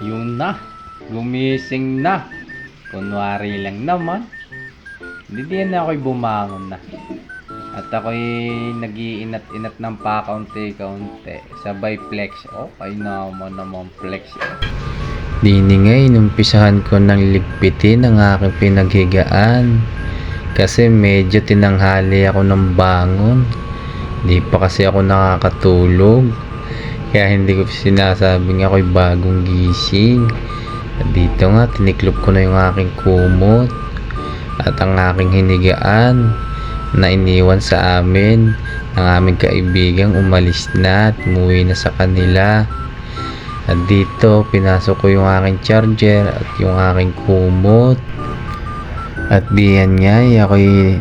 Yun na, gumising na. Kunwari lang naman. Hindi na ako'y bumangon na. At ako'y nag-iinat-inat ng pakaunti-kaunti. Sabay flex. Okay naman flex. Dini nga, inumpisahan ko ng ligpitin ang aking pinaghigaan. Kasi medyo tinanghali ako ng bangon. Di pa kasi ako nakakatulog. Kaya hindi ko sinasabing ako'y bagong gising. At dito nga, tiniklop ko na yung aking kumot. At ang aking hinigaan na iniwan sa amin ng aming kaibigang umalis na at umuwi na sa kanila. At dito, pinasok ko yung aking charger at yung aking kumot. At diyan nga, ako'y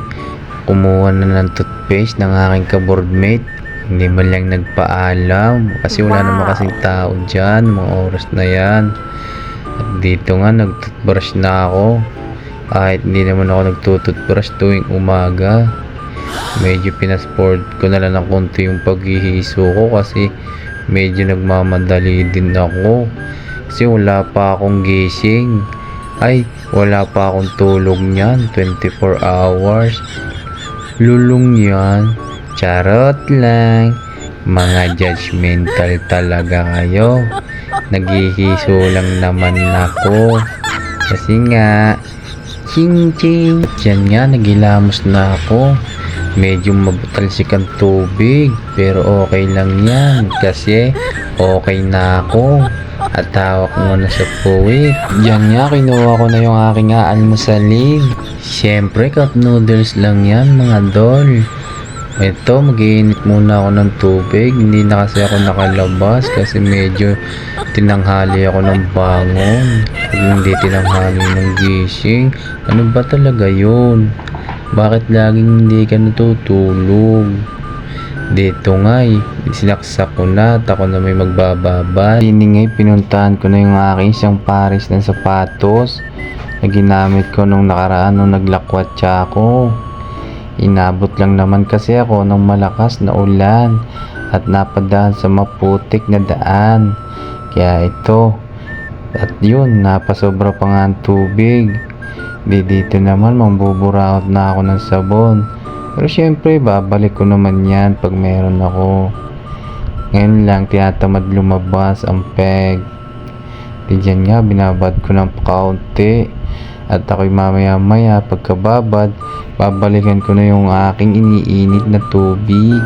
kumuha na ng toothpaste ng aking ka-boardmate. Hindi man lang nagpaalam kasi wala naman kasing tao dyan mga oras na yan. At dito nga, nag-toothbrush na ako. Kahit hindi naman ako nagtutoothbrush tuwing umaga. Medyo pinasport ko na lang ng konti yung paghihiso ko kasi medyo nagmamadali din ako. Kasi wala pa akong gising. Ay, wala pa akong tulog niyan. 24 hours. Lulong yan. Charot lang. Mga judgmental talaga kayo. Naghihiso lang naman ako. Kasi nga, ching ching. Diyan nga, nagilamos na ako. Medyo mabatalsik ang tubig. Pero okay lang yan. Kasi okay na ako. At hawak mo na sa puwit. Diyan nga, kinuha ko na yung aking aalmusalin. Siyempre, cup noodles lang yan mga dol. Ito, mag-iinit muna ako ng tubig. Hindi na kasi ako nakalabas kasi medyo tinanghali ako ng bangon. Hindi tinanghali ng gising. Ano ba talaga yun? Bakit laging hindi ka natutulog? Dito nga sinaksak ko na at ako na may magbababa. Hindi nga pinuntahan ko na yung aking isang pares ng sapatos na ginamit ko nung nakaraan nung naglakwatsa ako. Inabot lang naman kasi ako ng malakas na ulan at napadaan sa maputik na daan. Kaya ito. At yun, napasobra pa nga ang tubig. Dito naman, mambuburaot na ako ng sabon. Pero syempre, babalik ko naman yan pag meron ako. Ngayon lang, tinatamad lumabas ang peg. Diyan nga, binabad ko ng kaunti. At ako'y mamaya-maya, pagkababad, babalikan ko na yung aking iniinit na tubig.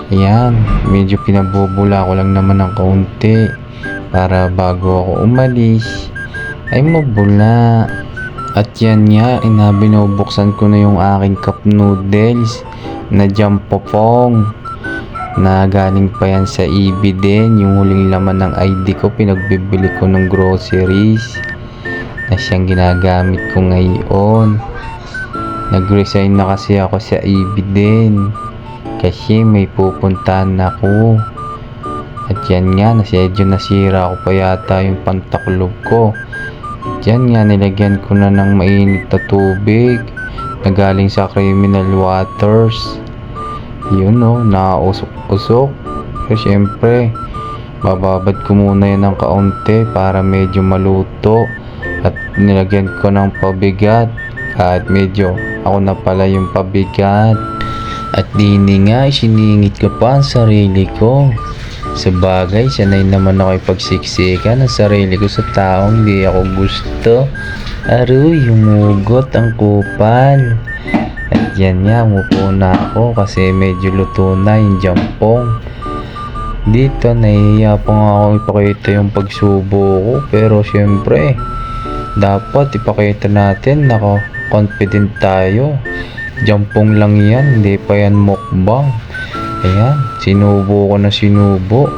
Ayan, medyo pinabubula ko lang naman ng kaunti. Para bago ako umalis, ay mabula. At yan nga, binubuksan ko na yung aking cup noodles na jampopong na galing pa yan sa EB din. Yung huling laman ng ID ko, pinagbibili ko ng groceries na siyang ginagamit ko ngayon. Nag-resign na kasi ako sa EB din kasi may pupuntahan ako. At yan nga, nasira ko pa yata yung pantaklob ko. Diyan nga, nilagyan ko na ng mainit na tubig na galing sa criminal waters. Yun nausok-usok. Pero syempre, bababad ko muna yan ng kaunti para medyo maluto. At nilagyan ko ng pabigat kahit medyo ako na pala yung pabigat. At dini nga, isiningit ko pa ang sarili ko. Sa bagay, sanay naman ako ipagsiksikan ng sarili ko sa taong hindi ako gusto. Aroy, humugot ang kupal. At yan nga, umupo na ako kasi medyo luto na yung jampong. Dito, nahihiya pa nga ako ipakita yung pagsubo ko. Pero syempre, dapat ipakita natin na confident tayo. Jampong lang yan, hindi pa yan mukbang. Ayan, sinubo ko na sinubo.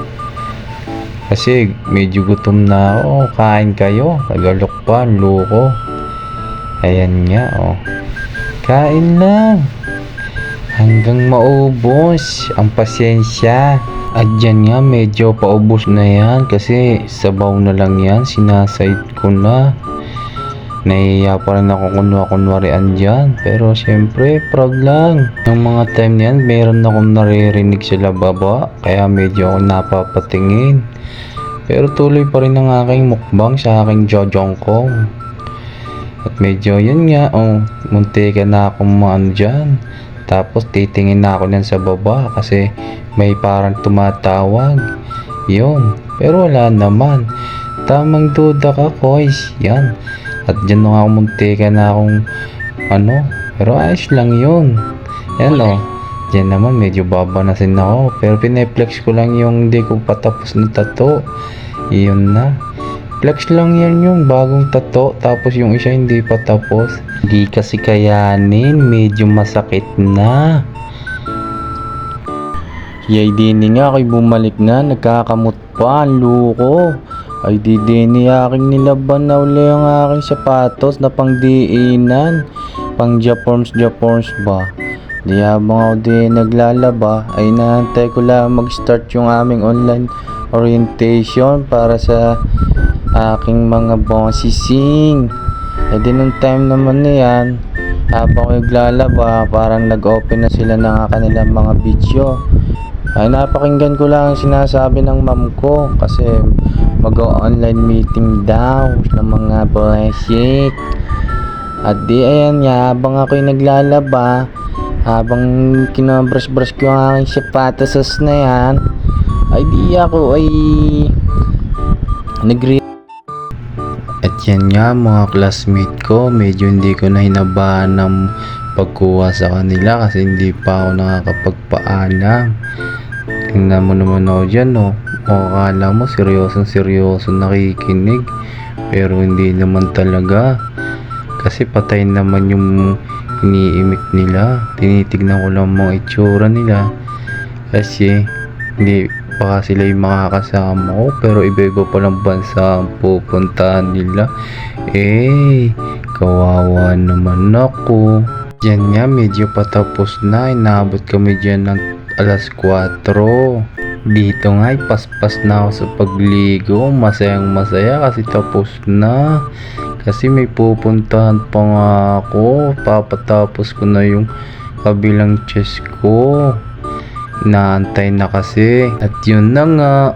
Kasi medyo gutom na ako. Kain kayo. Nagalok pa ang loko. Ayan nga, kain lang. Hanggang maubos ang pasensya. At dyan nga, medyo paubos na yan. Kasi sabaw na lang yan. Sinaside ko na. Nahihiya pa rin ako kunwarian dyan. Pero syempre, proud lang. Ng mga time na yan, meron akong naririnig sa lababa. Kaya medyo ako napapatingin. Pero tuloy pa rin ang aking mukbang sa aking Jojongkong. At medyo yun nga, muntika na akong maano dyan. Tapos titingin na ako yan sa baba kasi may parang tumatawag. Yun, pero wala naman. Tamang duda ka, Koys. Yan. At dyan na ako muntika na akong pero ayos lang yun. Yan Diyan naman medyo babanasin ako. Pero pineflex ko lang yung hindi ko patapos na tato. Iyon na. Flex lang yan yung bagong tato. Tapos yung isa hindi pa tapos. Hindi kasi kayanin. Medyo masakit na. Yay dini nga ako'y bumalik na. Nagkakamot pa ang luko. Ay di dini aking nilaban na uli ang aking sapatos na pangdiinan. Pang Japorms ba. Di habang ako di naglalaba ay naantay ko lang mag-start yung aming online orientation para sa aking mga bossising. E di nung time naman na yan, habang ko naglalaba parang nag-open na sila ng kanilang mga video. Ay napakinggan ko lang ang sinasabi ng ma'am ko kasi mag-online meeting daw ng mga bossik. At di ayan nga habang ako'y naglalaba, habang kinabrush-brush ko ang aking sapatos na yan, ay di ako ay at yan nga mga classmate ko, medyo hindi ko na hinabaan ng pagkuha sa kanila kasi hindi pa ako nakakapagpaalam. Tingnan mo naman ako dyan akala mo seryoso nakikinig pero hindi naman talaga kasi patay naman yung iniimik nila. Tinitignan ko lang mga itsura nila kasi hindi pa sila yung makakasama ko pero iba-iba palang bansa ang pupuntahan nila. Kawawa naman ako. Diyan nga medyo patapos na. Inabot kami dyan ng alas 4. Dito nga paspas na ako sa pagligo. Masayang masaya kasi tapos na. Kasi may pupuntahan pa nga ako. Papatapos ko na yung kabilang chest ko. Naantay na kasi. At yun na nga.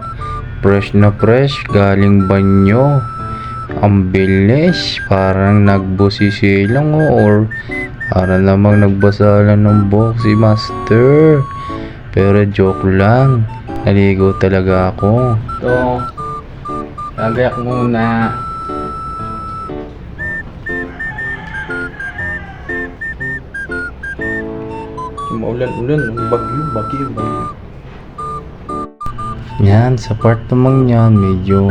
Fresh na fresh. Galing banyo. Ang bilis. Parang nagbusisi lang or para namang nagbasa lang ng box si Master. Pero joke lang. Naligo talaga ako. Lagayak muna. Maulan-ulan, bagyo. Yan, sa part naman yan, medyo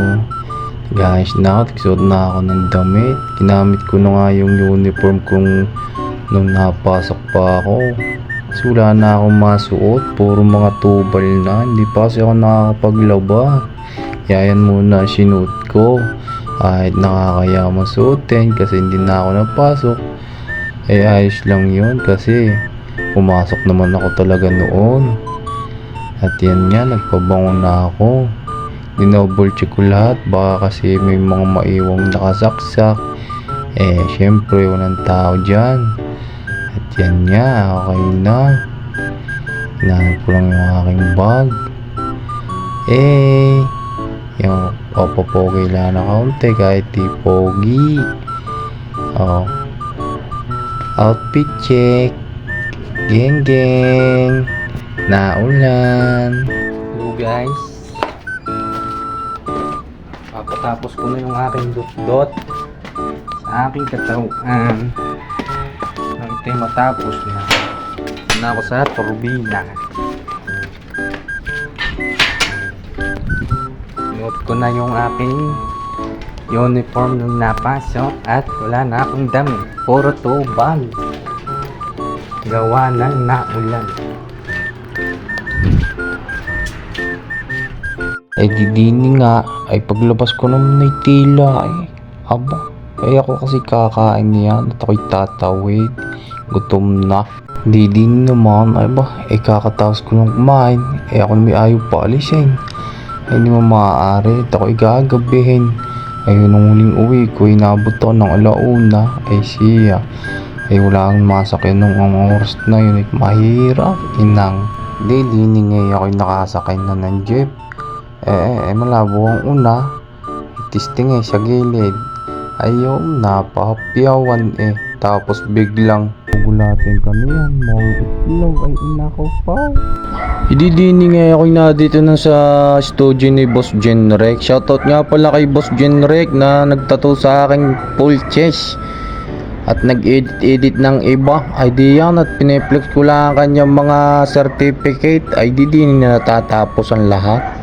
guys na ako, nagsuot na ako ng damit. Ginamit ko na nga yung uniform kong nung napasok pa ako. Kasi wala na akong masuot, puro mga tubal na. Hindi pa kasi ako nakakapaglaba. Kaya yan muna sinuot ko. Kahit nakakaya masuotin kasi hindi na ako napasok. Ayos lang yun kasi pumasok naman ako talaga noon. At yan nga, nagpabango na ako. Dinouble check ko lahat. Baka kasi may mga maiwang nakasaksak. Syempre walang tao dyan. At yan nga, okay na. Hinahanap ko lang yung aking bag. Yung papopogi lang na kaunti kahit di pogi. Outfit check. Geng naulan. Hello guys, papatapos ko na yung aking dot sa aking katawan. Nang ito'y matapos na ako sa turbina. Suot ko na yung aking uniform nung napasok at wala na akong damit, puro tubal gawa ng naulan. Didini nga ay paglabas ko naman ay tila aba, ako kasi kakain niyan at ako'y tatawid, gutom na. Didini naman ay kakataos ko nang kumain, ako na may ayaw pa alisin. Hindi mo maaari at ako'y gagabihin. Nung huling uwi ko inabot ako ng alauna siya wala kang masakyan nung ang oras na yun. Mahirap inang. Didini nga ako'y nakasakay na ng jeep. Malabo ang una. Testing sa gilid. Ayaw, napahapyawan Tapos biglang gulatin kami yan. Mga itlog ay inako pa. Ididini nga ako na dito na sa studio ni Boss Genrek. Shoutout nga pala kay Boss Genrek na nagtattoo sa aking full chest. At nag-edit ng iba. Ay di yan at piniplex ko lang ang kanyang mga certificate. Ay di din na natatapos ang lahat.